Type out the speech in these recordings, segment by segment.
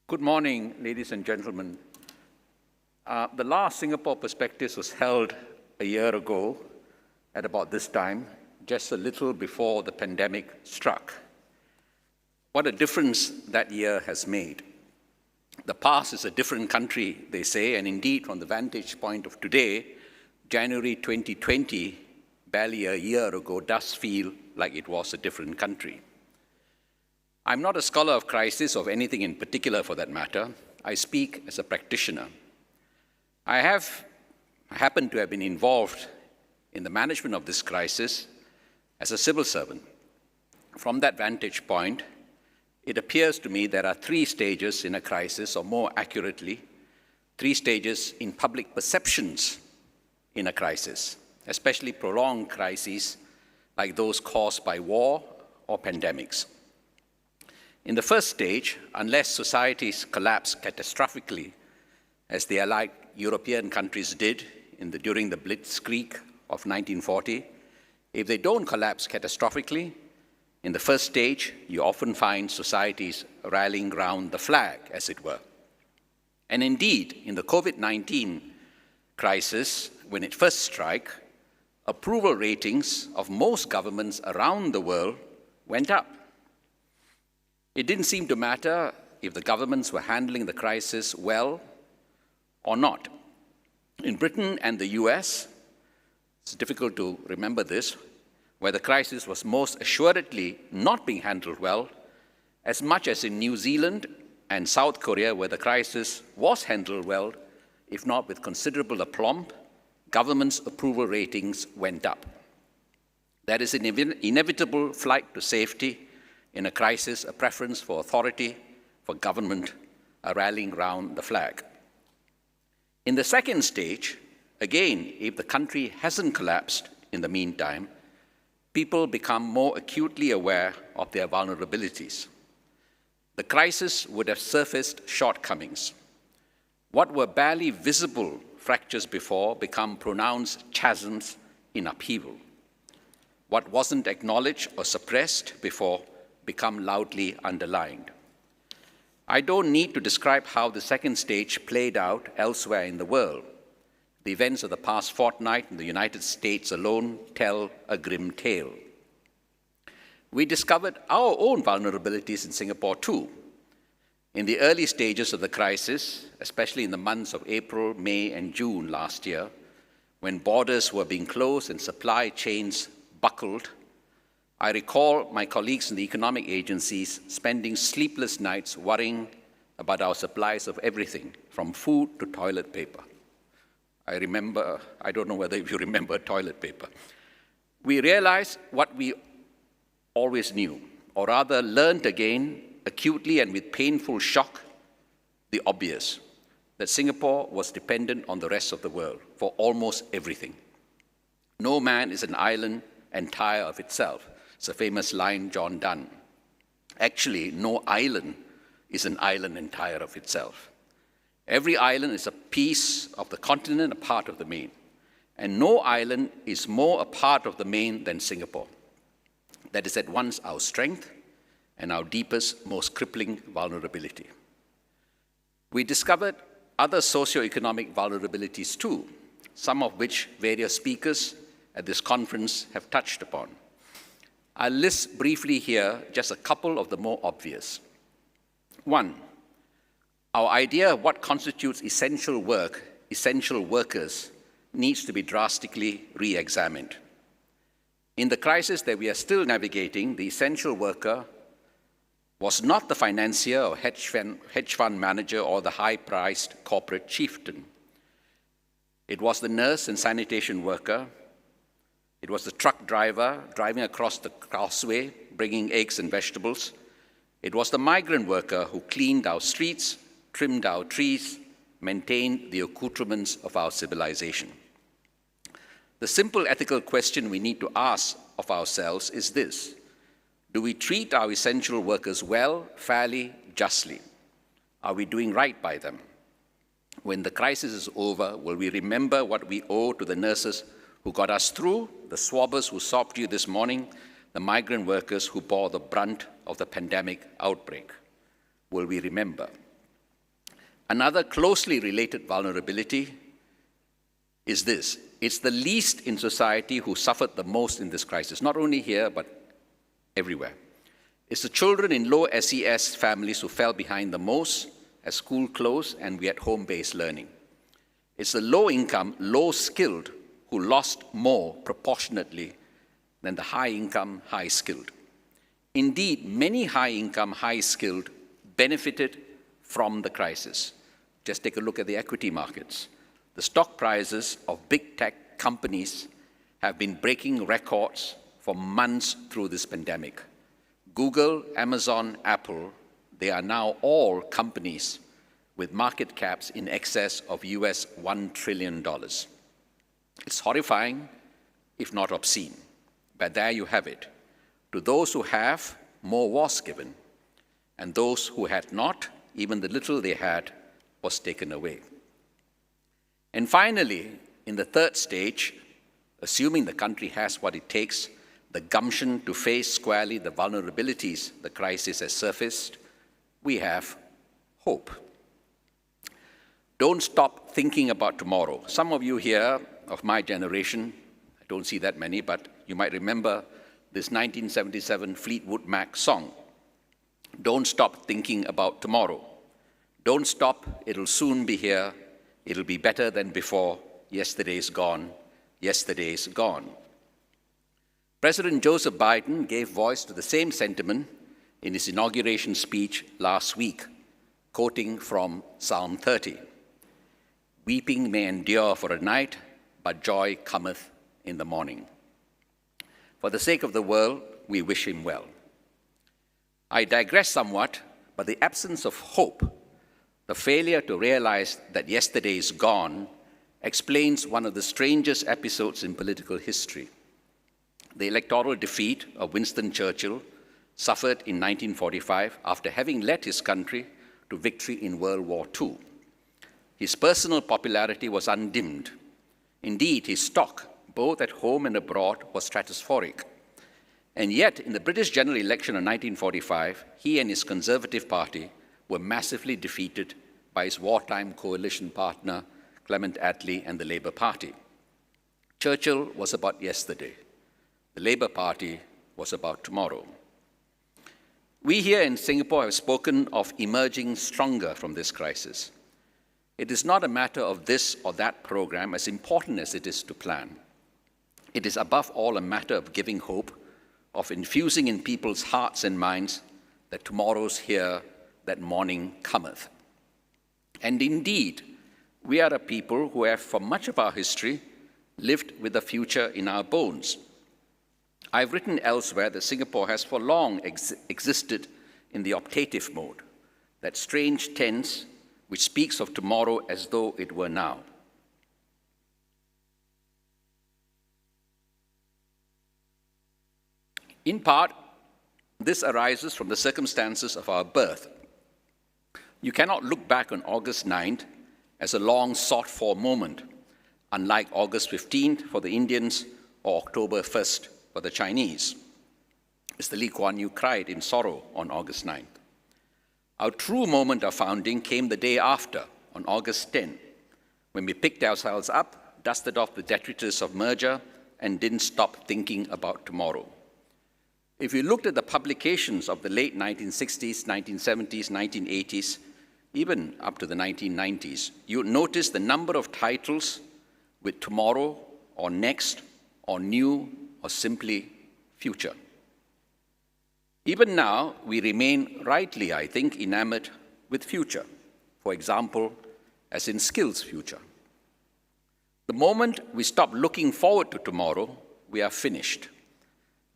Good morning, ladies and gentlemen. The last Singapore Perspectives was held a year ago at about this time, just a little before the pandemic struck. What a difference that year has made. The past is a different country, they say, and indeed, from the vantage point of today, January 2020, barely a year ago, does feel like it was a different country. I'm not a scholar of crisis or of anything in particular for that matter. I speak as a practitioner. I happen to have been involved in the management of this crisis as a civil servant. From that vantage point, it appears to me there are three stages in a crisis, or more accurately, three stages in public perceptions in a crisis, especially prolonged crises like those caused by war or pandemics. In the first stage, unless societies collapse catastrophically, as the allied European countries did during the Blitzkrieg of 1940, if they don't collapse catastrophically, in the first stage, you often find societies rallying around the flag, as it were. And indeed, in the COVID-19 crisis, when it first struck, approval ratings of most governments around the world went up. It didn't seem to matter if the governments were handling the crisis well or not. In Britain and the US, it's difficult to remember this, where the crisis was most assuredly not being handled well, as much as in New Zealand and South Korea, where the crisis was handled well, if not with considerable aplomb, governments' approval ratings went up. There is an inevitable flight to safety in a crisis, a preference for authority, for government, a rallying round the flag. In the second stage, again, if the country hasn't collapsed in the meantime, people become more acutely aware of their vulnerabilities. The crisis would have surfaced shortcomings. What were barely visible fractures before become pronounced chasms in upheaval. What wasn't acknowledged or suppressed before become loudly underlined. I don't need to describe how the second stage played out elsewhere in the world. The events of the past fortnight in the United States alone tell a grim tale. We discovered our own vulnerabilities in Singapore too. In the early stages of the crisis, especially in the months of April, May, and June last year, when borders were being closed and supply chains buckled, I recall my colleagues in the economic agencies spending sleepless nights worrying about our supplies of everything, from food to toilet paper. I don't know whether you remember toilet paper. We realized what we always knew, or rather learned again acutely and with painful shock, the obvious, that Singapore was dependent on the rest of the world for almost everything. No man is an island entire of itself. It's a famous line, John Donne. Actually, no island is an island entire of itself. Every island is a piece of the continent, a part of the main. And no island is more a part of the main than Singapore. That is at once our strength and our deepest, most crippling vulnerability. We discovered other socioeconomic vulnerabilities too, some of which various speakers at this conference have touched upon. I'll list briefly here just a couple of the more obvious. One, our idea of what constitutes essential work, essential workers, needs to be drastically re-examined. In the crisis that we are still navigating, the essential worker was not the financier or hedge fund manager or the high-priced corporate chieftain. It was the nurse and sanitation worker. It was the truck driver driving across the causeway, bringing eggs and vegetables. It was the migrant worker who cleaned our streets, trimmed our trees, maintained the accoutrements of our civilization. The simple ethical question we need to ask of ourselves is this: do we treat our essential workers well, fairly, justly? Are we doing right by them? When the crisis is over, will we remember what we owe to the nurses who got us through, the swabbers who sobbed you this morning, the migrant workers who bore the brunt of the pandemic outbreak? Will we remember? Another closely related vulnerability is this. It's the least in society who suffered the most in this crisis, not only here, but everywhere. It's the children in low SES families who fell behind the most as school closed and we had home-based learning. It's the low-income, low-skilled who lost more proportionately than the high-income, high-skilled. Indeed, many high-income, high-skilled benefited from the crisis. Just take a look at the equity markets. The stock prices of big tech companies have been breaking records for months through this pandemic. Google, Amazon, Apple, they are now all companies with market caps in excess of US $1 trillion. It's horrifying, if not obscene. But there you have it. To those who have, more was given. And those who had not, even the little they had was taken away. And finally, in the third stage, assuming the country has what it takes, the gumption to face squarely the vulnerabilities the crisis has surfaced, we have hope. Don't stop thinking about tomorrow. Some of you here of my generation, I don't see that many, but you might remember this 1977 Fleetwood Mac song. Don't stop thinking about tomorrow. Don't stop, it'll soon be here. It'll be better than before. Yesterday's gone. Yesterday's gone. President Joseph Biden gave voice to the same sentiment in his inauguration speech last week, quoting from Psalm 30. Weeping may endure for a night, but joy cometh in the morning. For the sake of the world, we wish him well. I digress somewhat, but the absence of hope, the failure to realize that yesterday is gone, explains one of the strangest episodes in political history. The electoral defeat of Winston Churchill, suffered in 1945 after having led his country to victory in World War II. His personal popularity was undimmed. Indeed, his stock, both at home and abroad, was stratospheric. And yet, in the British general election of 1945, he and his Conservative Party were massively defeated by his wartime coalition partner, Clement Attlee, and the Labour Party. Churchill was about yesterday. The Labour Party was about tomorrow. We here in Singapore have spoken of emerging stronger from this crisis. It is not a matter of this or that program, as important as it is to plan. It is above all a matter of giving hope, of infusing in people's hearts and minds that tomorrow's here, that morning cometh. And indeed, we are a people who have, for much of our history, lived with the future in our bones. I've written elsewhere that Singapore has for long existed in the optative mode, that strange tense which speaks of tomorrow as though it were now. In part, this arises from the circumstances of our birth. You cannot look back on August 9th as a long sought-for moment, unlike August 15th for the Indians or October 1st for the Chinese. Mr. Lee Kuan Yew cried in sorrow on August 9th. Our true moment of founding came the day after, on August 10th, when we picked ourselves up, dusted off the detritus of merger, and didn't stop thinking about tomorrow. If you looked at the publications of the late 1960s, 1970s, 1980s, even up to the 1990s, you would notice the number of titles with tomorrow or next or new or simply future. Even now, we remain rightly, I think, enamored with future. For example, as in skills future. The moment we stop looking forward to tomorrow, we are finished.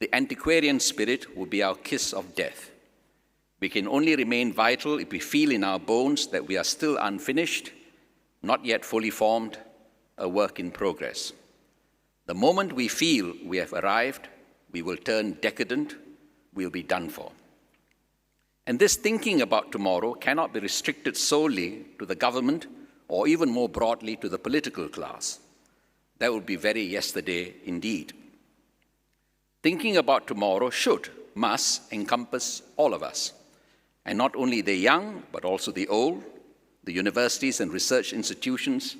The antiquarian spirit will be our kiss of death. We can only remain vital if we feel in our bones that we are still unfinished, not yet fully formed, a work in progress. The moment we feel we have arrived, we will turn decadent, we'll be done for. And this thinking about tomorrow cannot be restricted solely to the government or even more broadly to the political class. That would be very yesterday indeed. Thinking about tomorrow must encompass all of us, and not only the young, but also the old, the universities and research institutions,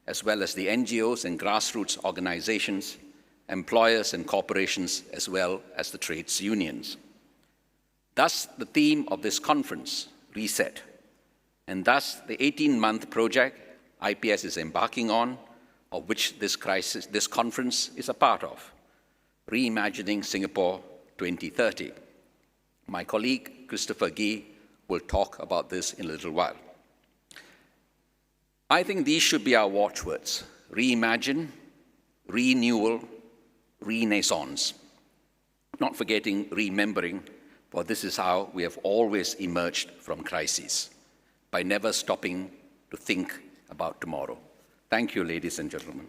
as well as the NGOs and grassroots organizations, employers and corporations, as well as the trades unions. Thus, the theme of this conference, Reset, and thus the 18-month project IPS is embarking on, of which this conference is a part of, Reimagining Singapore 2030. My colleague, Christopher Gee, will talk about this in a little while. I think these should be our watchwords: reimagine, renewal, renaissance. Not forgetting remembering, for this is how we have always emerged from crises, by never stopping to think about tomorrow. Thank you, ladies and gentlemen.